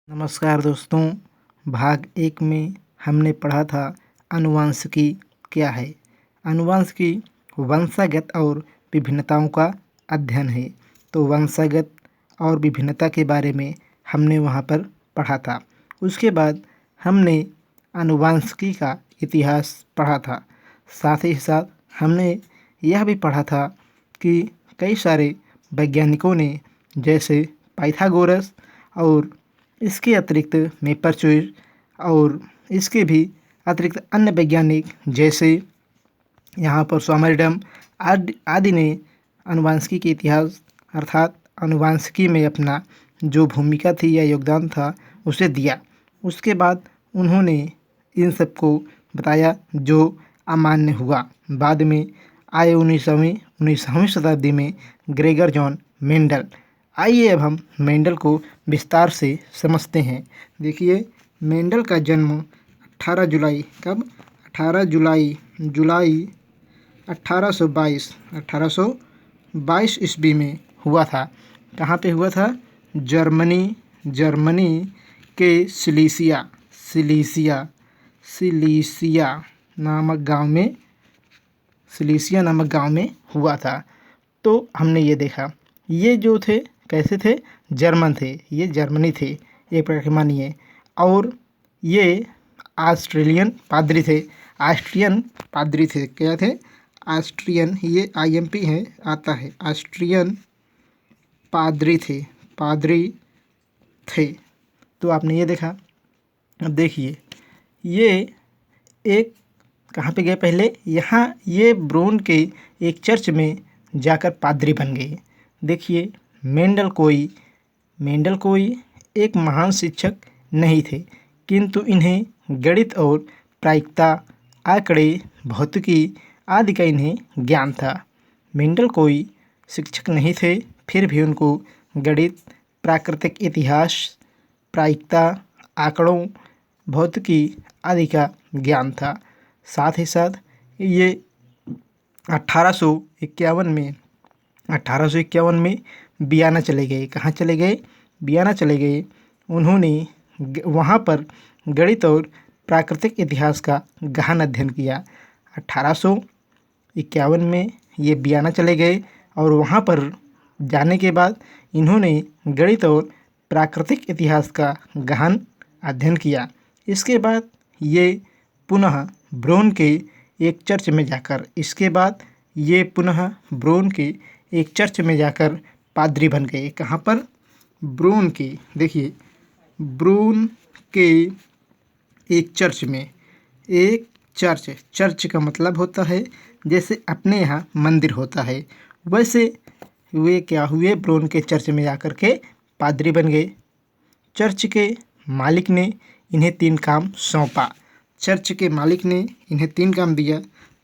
नमस्कार दोस्तों। भाग एक में हमने पढ़ा था आनुवंशिकी क्या है। आनुवंशिकी वंशागत और विभिन्नताओं का अध्ययन है। तो वंशागत और विभिन्नता के बारे में हमने वहाँ पर पढ़ा था। उसके बाद हमने आनुवंशिकी का इतिहास पढ़ा था। साथ ही साथ हमने यह भी पढ़ा था कि कई सारे वैज्ञानिकों ने जैसे पाइथागोरस और इसके अतिरिक्त मेपरचुर और इसके भी अतिरिक्त अन्य वैज्ञानिक जैसे यहाँ पर स्वामिरिडम आदि ने आनुवंशिकी के इतिहास अर्थात आनुवंशिकी में अपना जो भूमिका थी या योगदान था उसे दिया। उसके बाद उन्होंने इन सबको बताया जो अमान्य हुआ। बाद में आए 19वीं शताब्दी में ग्रेगर जॉन मेंडल। आइए अब हम मेंडल को विस्तार से समझते हैं। देखिए, मेंडल का जन्म 18 जुलाई कब 18 जुलाई 1822 ईस्वी में हुआ था। कहाँ पे हुआ था? जर्मनी के सिलीसिया नामक गांव में हुआ था। तो हमने ये देखा, ये जो थे कैसे थे? जर्मन थे, ये जर्मनी थे एक प्रकार के मानिए। और ये ऑस्ट्रियन पादरी थे। क्या थे? ऑस्ट्रियन, ये IMP है आता है, ऑस्ट्रियन पादरी थे। तो आपने ये देखा। अब देखिए, ये एक कहाँ पे गए पहले? यहाँ ये ब्रोन के एक चर्च में जाकर पादरी बन गए। देखिए, मेंडल कोई एक महान शिक्षक नहीं थे, किंतु इन्हें गणित और प्रायिकता, आंकड़े, भौतिकी आदि का इन्हें ज्ञान था। मेंडल कोई शिक्षक नहीं थे, फिर भी उनको गणित, प्राकृतिक इतिहास, प्रायिकता, आंकड़ों, भौतिकी आदि का ज्ञान था। साथ ही साथ ये 1851 में वियना चले गए। कहाँ चले गए? वियना चले गए। उन्होंने वहाँ पर गणित और प्राकृतिक इतिहास का गहन अध्ययन किया। 1851 में ये वियना चले गए और वहाँ पर जाने के बाद इन्होंने गणित और प्राकृतिक इतिहास का गहन अध्ययन किया। इसके बाद ये पुनः ब्रोन के एक चर्च में जाकर पादरी बन गए। कहाँ पर? ब्रोन के, देखिए, ब्रोन के एक चर्च में। एक चर्च का मतलब होता है जैसे अपने यहाँ मंदिर होता है, वैसे वे क्या हुए? ब्रोन के चर्च में जाकर के पादरी बन गए। चर्च के मालिक ने इन्हें 3 काम सौंपा।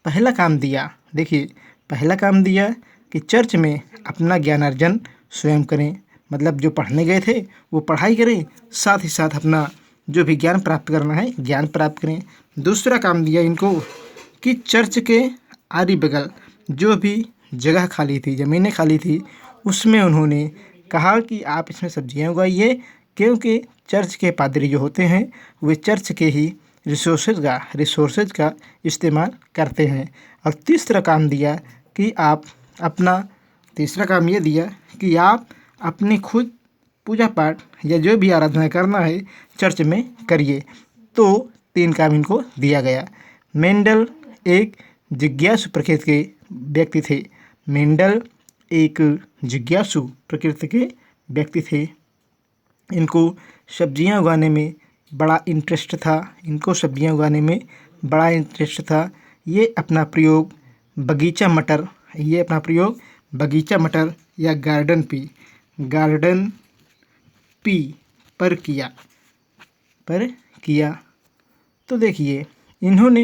पहला काम दिया कि चर्च में अपना ज्ञानार्जन स्वयं करें, मतलब जो पढ़ने गए थे वो पढ़ाई करें, साथ ही साथ अपना जो भी ज्ञान प्राप्त करना है ज्ञान प्राप्त करें। दूसरा काम दिया इनको कि चर्च के आरी बगल जो भी जगह खाली थी, ज़मीनें खाली थी, उसमें उन्होंने कहा कि आप इसमें सब्जियां उगाइए, क्योंकि चर्च के पादरी जो होते हैं वे चर्च के ही रिसोर्सेज का इस्तेमाल करते हैं। और तीसरा काम ये दिया कि आप अपने खुद पूजा पाठ या जो भी आराधना करना है चर्च में करिए। तो 3 काम इनको दिया गया। मेंडल एक जिज्ञासु प्रकृति के व्यक्ति थे। इनको सब्जियां उगाने में बड़ा इंटरेस्ट था। ये अपना प्रयोग बगीचा मटर या गार्डन पी पर किया। तो देखिए, इन्होंने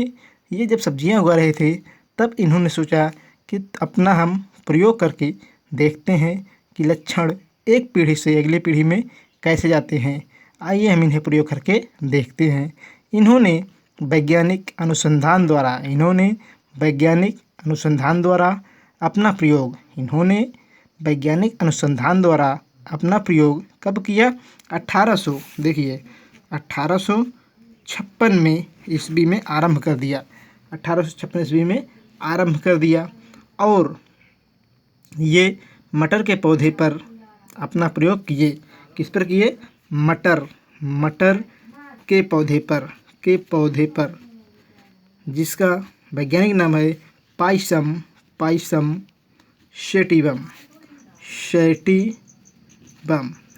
ये जब सब्जियां उगा रहे थे तब इन्होंने सोचा कि अपना हम प्रयोग करके देखते हैं कि लक्षण एक पीढ़ी से अगली पीढ़ी में कैसे जाते हैं। आइए हम इन्हें प्रयोग करके देखते हैं। इन्होंने वैज्ञानिक अनुसंधान द्वारा अपना प्रयोग कब किया? 1800 देखिए 1856 में ईस्वी में आरंभ कर दिया। 1856 ईस्वी में आरंभ कर दिया और ये मटर के पौधे पर अपना प्रयोग किए। किस पर किए? मटर के पौधे पर जिसका वैज्ञानिक नाम है पाइसम सैटिवम,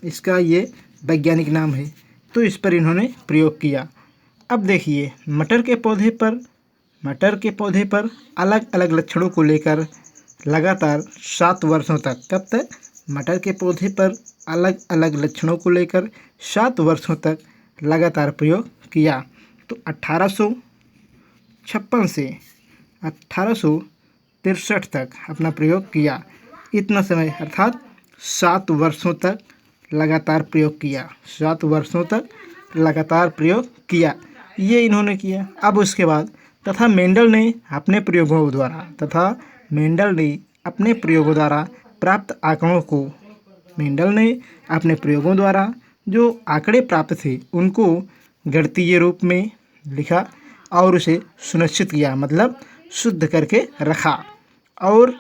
इसका ये वैज्ञानिक नाम है। तो इस पर इन्होंने प्रयोग किया। अब देखिए मटर के पौधे पर अलग अलग लक्षणों को लेकर लगातार 7 वर्षों तक, कब तक? मटर के पौधे पर अलग अलग लक्षणों को लेकर 7 वर्षों तक लगातार प्रयोग किया। तो 1856 से 1863 तक अपना प्रयोग किया। इतना समय अर्थात 7 वर्षों तक लगातार प्रयोग किया। 7 वर्षों तक लगातार प्रयोग किया, ये इन्होंने किया। अब उसके बाद तथा मेंडल ने अपने प्रयोगों द्वारा प्राप्त आंकड़ों को जो आंकड़े प्राप्त थे उनको गणितीय रूप में लिखा और उसे सुनिश्चित किया, मतलब शुद्ध करके रखा। और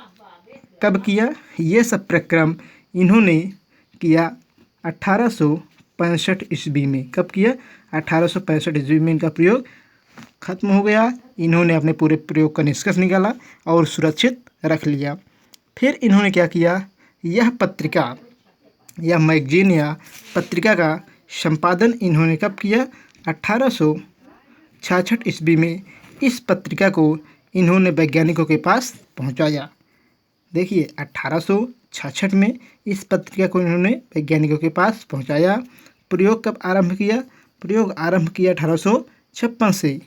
कब किया? ये सब प्रक्रम इन्होंने किया 1865 ईस्वी में। कब किया? 1865 ईस्वी में इनका प्रयोग खत्म हो गया। इन्होंने अपने पूरे प्रयोग का निष्कर्ष निकाला और सुरक्षित रख लिया। फिर इन्होंने क्या किया? यह मैगजीन या पत्रिका का संपादन इन्होंने कब किया? 1866 ईस्वी में इस पत्रिका को इन्होंने वैज्ञानिकों के पास पहुंचाया। देखिए 1866 में इस पत्रिका को इन्होंने वैज्ञानिकों के पास पहुंचाया। प्रयोग कब आरंभ किया? प्रयोग आरंभ किया 1856 से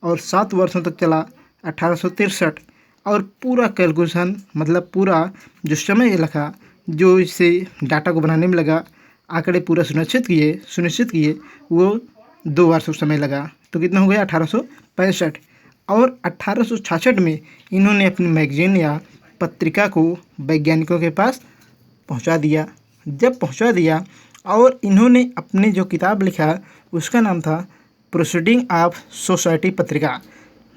और 7 वर्षों तक चला 1863। और पूरा कैलकुलेशन, मतलब पूरा जो समय लगा, जो इसे डाटा को बनाने में लगा, आंकड़े पूरा सुनिश्चित किए, वो 2 वर्ष समय लगा। तो कितना हो गया? 1865। और 1866 में इन्होंने अपनी मैगजीन या पत्रिका को वैज्ञानिकों के पास पहुंचा दिया। जब पहुंचा दिया और इन्होंने अपने जो किताब लिखा उसका नाम था प्रोसीडिंग ऑफ सोसाइटी पत्रिका।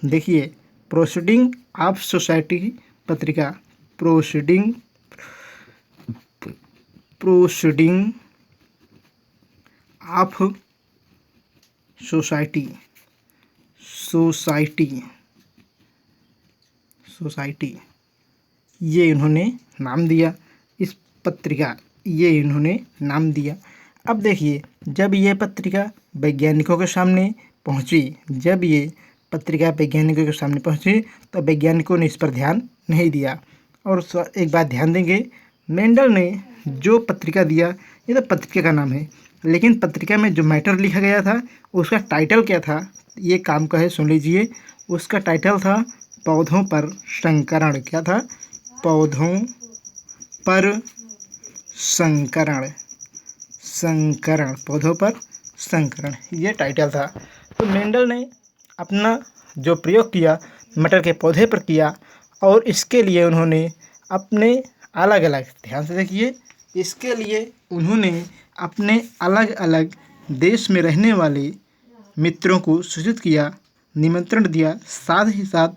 देखिए प्रोसीडिंग ऑफ सोसाइटी पत्रिका, प्रोसीडिंग ऑफ सोसाइटी ये इन्होंने नाम दिया। इस पत्रिका ये इन्होंने नाम दिया। अब देखिए जब ये पत्रिका वैज्ञानिकों के सामने पहुंची, तो वैज्ञानिकों ने इस पर ध्यान नहीं दिया। और एक बात ध्यान देंगे, मेंडल ने जो पत्रिका दिया, ये तो पत्रिका का नाम है, लेकिन पत्रिका में जो मैटर लिखा गया था उसका टाइटल क्या था, ये काम का है, सुन लीजिए। उसका टाइटल था पौधों पर संकरण। क्या था? पौधों पर संकरण, ये टाइटल था। तो मेंडल ने अपना जो प्रयोग किया मटर के पौधे पर किया और इसके लिए उन्होंने अपने अलग अलग, ध्यान से देखिए, इसके लिए उन्होंने अपने अलग अलग देश में रहने वाले मित्रों को सूचित किया, निमंत्रण दिया, साथ ही साथ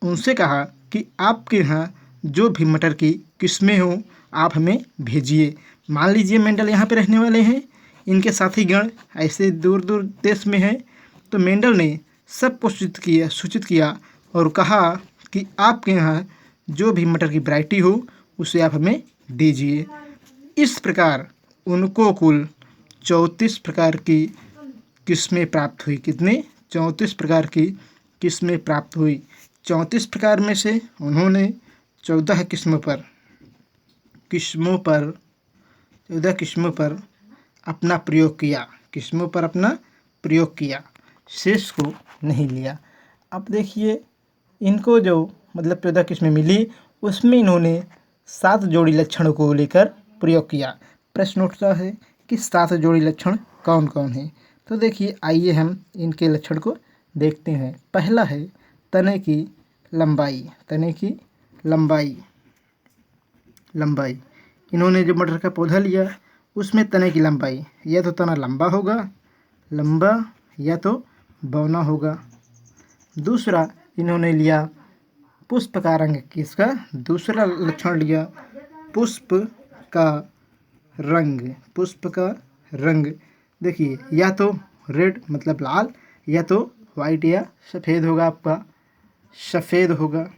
उनसे कहा कि आपके यहाँ जो भी मटर की किस्में हों आप हमें भेजिए। मान लीजिए मेंडल यहाँ पे रहने वाले हैं, इनके साथीगण ऐसे दूर दूर देश में हैं, तो मेंडल ने सबको सूचित किया और कहा कि आपके यहाँ जो भी मटर की वैरायटी हो उसे आप हमें दीजिए। इस प्रकार उनको कुल 34 प्रकार की किस्में प्राप्त हुई। कितने? 34 प्रकार की किस्में प्राप्त हुई। 34 प्रकार में से उन्होंने 14 किस्मों पर अपना प्रयोग किया, शेष को नहीं लिया। अब देखिए इनको जो मतलब 14 किस्में मिली उसमें इन्होंने 7 जोड़ी लक्षणों को लेकर प्रयोग किया। प्रश्न उठता है कि 7 जोड़ी लक्षण कौन कौन है? तो देखिए आइए हम इनके लक्षण को देखते हैं। पहला है तने की लंबाई। इन्होंने जो मटर का पौधा लिया उसमें तने की लंबाई या तो तना लंबा या तो बौना होगा। दूसरा इन्होंने लिया पुष्प का रंग, किसका दूसरा लक्षण लिया पुष्प का रंग। देखिए या तो रेड मतलब लाल या तो वाइट या सफ़ेद होगा, आपका सफ़ेद होगा।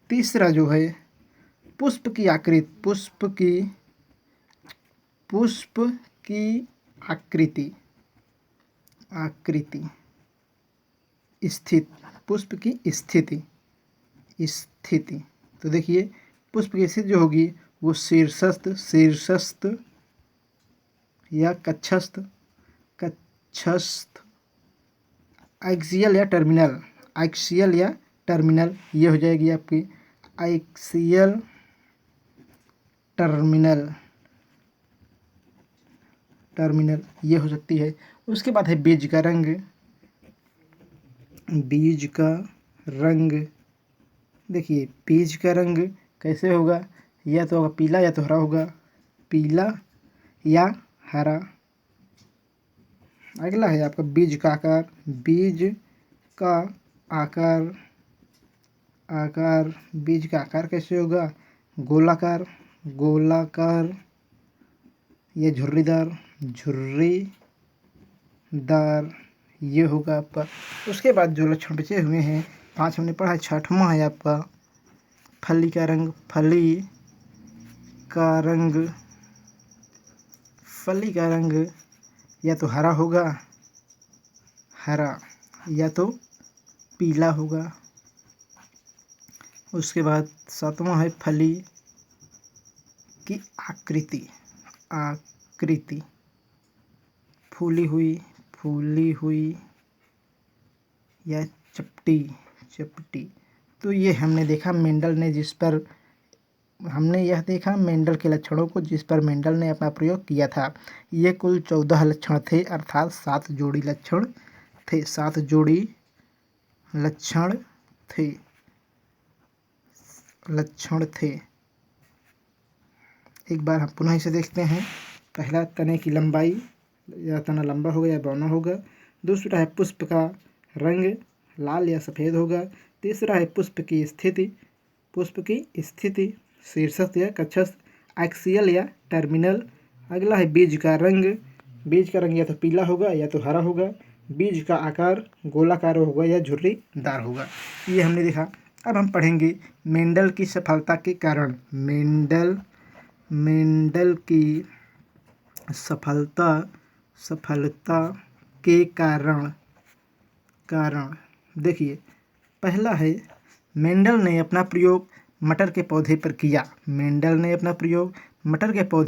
तीसरा जो है पुष्प की आकृति पुष्प की स्थिति। तो देखिए पुष्प की स्थिति जो होगी वो शीर्षस्थ या कक्षस्थ, एक्सियल या टर्मिनल, ये हो जाएगी आपकी एक्सियल टर्मिनल ये हो सकती है। उसके बाद है बीज का रंग। देखिए बीज का रंग कैसे होगा, या तो पीला या तो हरा होगा, पीला या हरा। अगला है आपका बीज का आकार कैसे होगा, गोलाकार या झुर्रीदार ये होगा आपका। उसके बाद जो लक्षण बचे हुए हैं 5 हमने पढ़ा है। 6वां है आपका फली का रंग या तो हरा या तो पीला होगा। उसके बाद 7वां है फली की आकृति फूली हुई या चपटी। तो ये हमने देखा मेंडल के लक्षणों को जिस पर मेंडल ने अपना प्रयोग किया था। ये कुल 14 लक्षण थे, अर्थात 7 जोड़ी लक्षण थे। एक बार हम पुनः इसे देखते हैं। पहला तने की लंबाई, या तना लंबा होगा या बौना होगा। दूसरा है पुष्प का रंग, लाल या सफ़ेद होगा। तीसरा है पुष्प की स्थिति शीर्षस्थ या कक्षस्थ, एक्सियल या टर्मिनल। अगला है बीज का रंग या तो पीला होगा या तो हरा होगा। बीज का आकार गोलाकार होगा या झुर्रीदार होगा। ये हमने देखा। अब हम पढ़ेंगे मेंडल की सफलता के कारण। मेंडल की सफलता के कारण देखिए, पहला है मेंडल ने अपना प्रयोग मटर के पौधे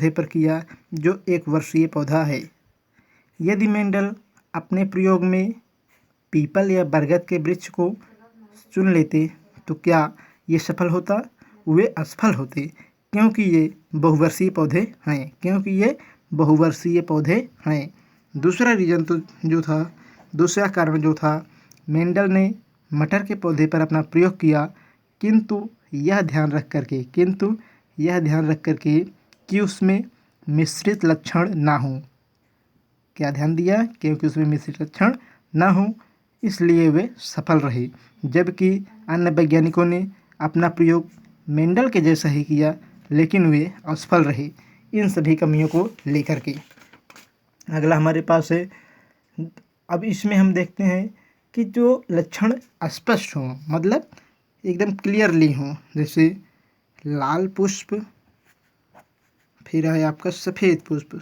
पर किया जो 1 वर्षीय पौधा है। यदि मेंडल अपने प्रयोग में पीपल या बरगद के वृक्ष को चुन लेते तो क्या ये सफल होता? वे असफल होते, क्योंकि ये बहुवर्षीय पौधे हैं। दूसरा कारण जो था मेंडल ने मटर के पौधे पर अपना प्रयोग किया, किंतु यह ध्यान रख करके कि उसमें मिश्रित लक्षण ना हो। क्या ध्यान दिया? क्योंकि उसमें मिश्रित लक्षण ना हो, इसलिए वे सफल रहे। जबकि अन्य वैज्ञानिकों ने अपना प्रयोग मेंडल के जैसा ही किया, लेकिन वे असफल रहे इन सभी कमियों को लेकर के। अगला हमारे पास है, अब इसमें हम देखते हैं कि जो लक्षण स्पष्ट हों, मतलब एकदम क्लियरली हों, जैसे लाल पुष्प, फिर है आपका सफ़ेद पुष्प,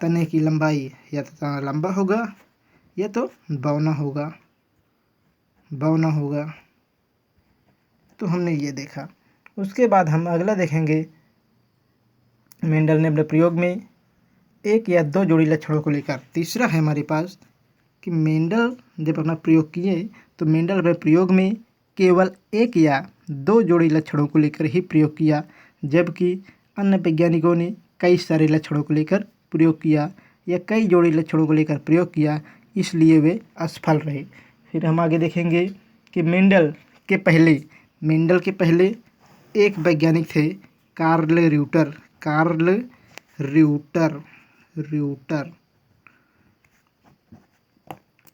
तने की लंबाई या तो तना लंबा होगा या तो बौना होगा। तो हमने ये देखा। उसके बाद हम अगला देखेंगे, मेंडल ने अपने प्रयोग में 1 या 2 जोड़ी लक्षणों को लेकर। तीसरा है हमारे पास कि मेंडल जब अपना प्रयोग किए तो मेंडल अपने प्रयोग में केवल 1 या 2 जोड़ी लक्षणों को लेकर ही प्रयोग किया, जबकि अन्य वैज्ञानिकों ने कई सारे लक्षणों को लेकर प्रयोग किया या कई जोड़ी लक्षणों को लेकर प्रयोग किया, इसलिए वे असफल रहे। फिर हम आगे देखेंगे कि मेंडल के पहले एक वैज्ञानिक थे कार्ल र्यूटर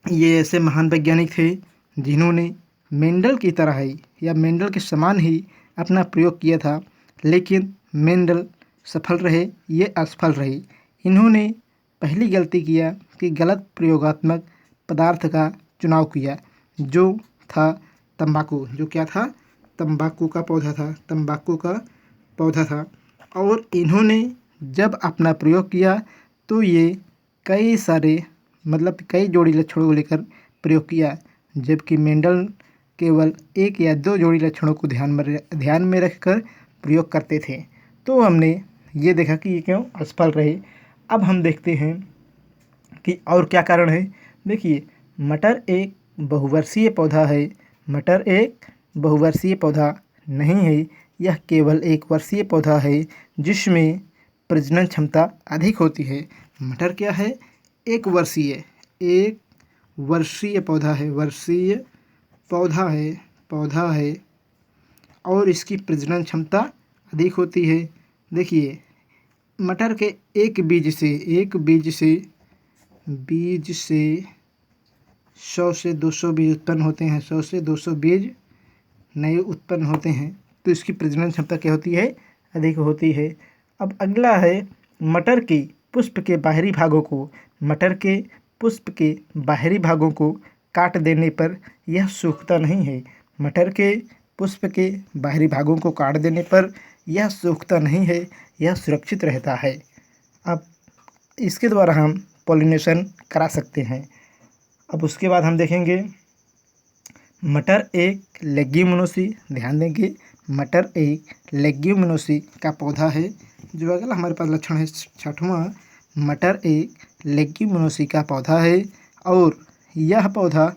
ये ऐसे महान वैज्ञानिक थे जिन्होंने मेंडल की तरह ही या मेंडल के समान ही अपना प्रयोग किया था, लेकिन मेंडल सफल रहे, ये असफल रहे। इन्होंने पहली गलती किया कि गलत प्रयोगात्मक पदार्थ का चुनाव किया, जो था तंबाकू। जो क्या था? तंबाकू का पौधा था। और इन्होंने जब अपना प्रयोग किया तो ये कई सारे कई जोड़ी लक्षणों को लेकर प्रयोग किया, जबकि मेंडल केवल 1 या 2 जोड़ी लक्षणों को ध्यान में रखकर प्रयोग करते थे। तो हमने ये देखा कि ये क्यों असफल रहे। अब हम देखते हैं कि और क्या कारण है। देखिए, मटर एक बहुवर्षीय पौधा नहीं है, यह केवल 1 वर्षीय पौधा है जिसमें प्रजनन क्षमता अधिक होती है। मटर क्या है? एक वर्षीय पौधा है और इसकी प्रजनन क्षमता अधिक होती है। देखिए, मटर के एक बीज से 100 से 200 बीज उत्पन्न होते हैं। 100 से 200 बीज नए उत्पन्न होते हैं, तो इसकी प्रजनन क्षमता क्या होती है? अधिक होती है। अब अगला है मटर के पुष्प के बाहरी भागों को काट देने पर यह सूखता नहीं है। मटर के पुष्प के बाहरी भागों को काट देने पर यह सूखता नहीं है, यह सुरक्षित रहता है। अब इसके द्वारा हम पॉलिनेशन करा सकते हैं। अब उसके बाद हम देखेंगे मटर एक लेग्यूमिनोसी। ध्यान देंगे, मटर एक लेग्यूमिनोसी का पौधा है। जो अगला हमारे पास लक्षण है 6वां, मटर एक लेग्यूमिनोसी का पौधा है और यह पौधा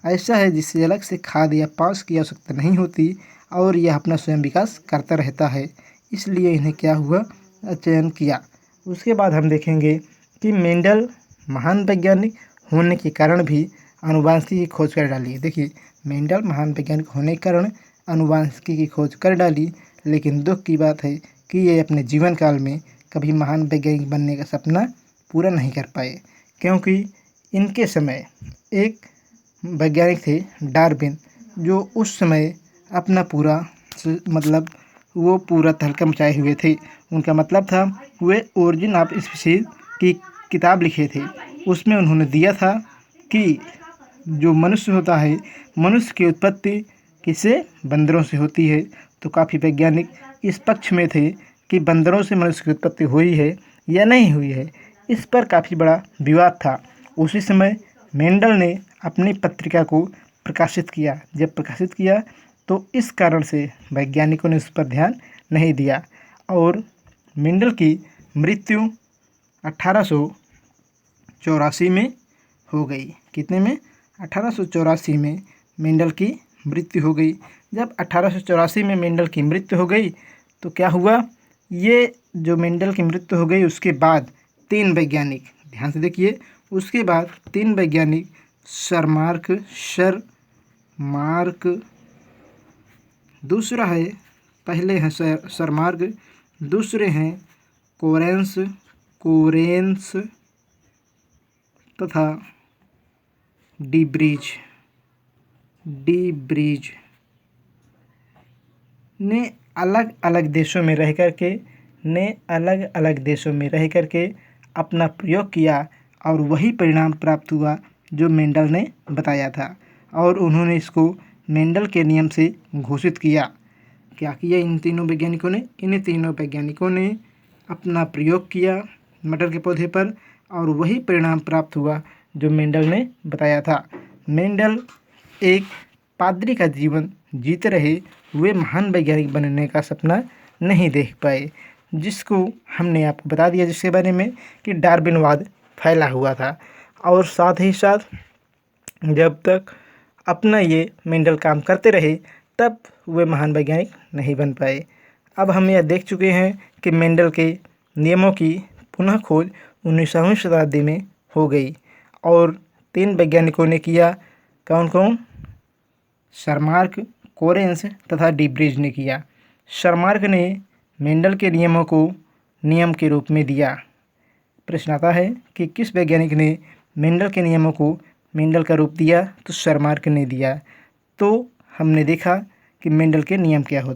ऐसा है जिससे अलग से खाद या पास की आवश्यकता नहीं होती और यह अपना स्वयं विकास करता रहता है, इसलिए इन्हें क्या हुआ? चयन किया। उसके बाद हम देखेंगे कि मेंडल महान वैज्ञानिक होने के कारण भी आनुवंशिकी की खोज कर डाली। देखिए, मेंडल महान वैज्ञानिक होने के कारण आनुवंशिकी की खोज कर डाली, लेकिन दुख की बात है कि ये अपने जीवन काल में कभी महान वैज्ञानिक बनने का सपना पूरा नहीं कर पाए, क्योंकि इनके समय एक वैज्ञानिक थे डार्विन, जो उस समय अपना पूरा वो पूरा तहलका मचाए हुए थे। उनका मतलब था वे ओरिजिन ऑफ स्पीशीज की किताब लिखे थे। उसमें उन्होंने दिया था कि जो मनुष्य होता है, मनुष्य की उत्पत्ति किससे? बंदरों से होती है। तो काफ़ी वैज्ञानिक इस पक्ष में थे कि बंदरों से मनुष्य की उत्पत्ति हुई है या नहीं हुई है। इस पर काफ़ी बड़ा विवाद था। उसी समय मेंडल ने अपनी पत्रिका को प्रकाशित किया। जब प्रकाशित किया तो इस कारण से वैज्ञानिकों ने उस पर ध्यान नहीं दिया और मेंडल की मृत्यु 1884 में हो गई। कितने में? 1884 में मेंडल की मृत्यु हो गई। जब 1884 में मेंडल की मृत्यु हो गई तो क्या हुआ? ये जो मेंडल की मृत्यु हो गई उसके बाद 3 वैज्ञानिक, ध्यान से देखिए, उसके बाद 3 वैज्ञानिक सरमार्क, दूसरा है, पहले हैं सरमार्क, दूसरे हैं कोरेंस तथा डीब्रीज ने अलग अलग देशों में रह करके अपना प्रयोग किया और वही परिणाम प्राप्त हुआ जो मेंडल ने बताया था और उन्होंने इसको मेंडल के नियम से घोषित किया। क्या किया इन तीनों वैज्ञानिकों ने अपना प्रयोग किया मटर के पौधे पर और वही परिणाम प्राप्त हुआ जो मेंडल ने बताया था। मेंडल एक पादरी का जीवन जीते रहे, वे महान वैज्ञानिक बनने का सपना नहीं देख पाए, जिसको हमने आपको बता दिया जिसके बारे में कि डार्विनवाद फैला हुआ था। और साथ ही साथ जब तक अपना ये मेंडल काम करते रहे तब वे महान वैज्ञानिक नहीं बन पाए। अब हम यह देख चुके हैं कि मेंडल के नियमों की पुनः खोज 19वीं शताब्दी में हो गई और 3 वैज्ञानिकों ने किया। कौन? सरमार्क, कोरेंस तथा डीब्रीज ने किया। सरमार्क ने मेंडल के नियमों को नियम के रूप में दिया। प्रश्न आता है कि किस वैज्ञानिक ने मेंडल के नियमों को मेंडल का रूप दिया? तो सरमार्क ने दिया। तो हमने देखा कि मेंडल के नियम क्या होते हैं।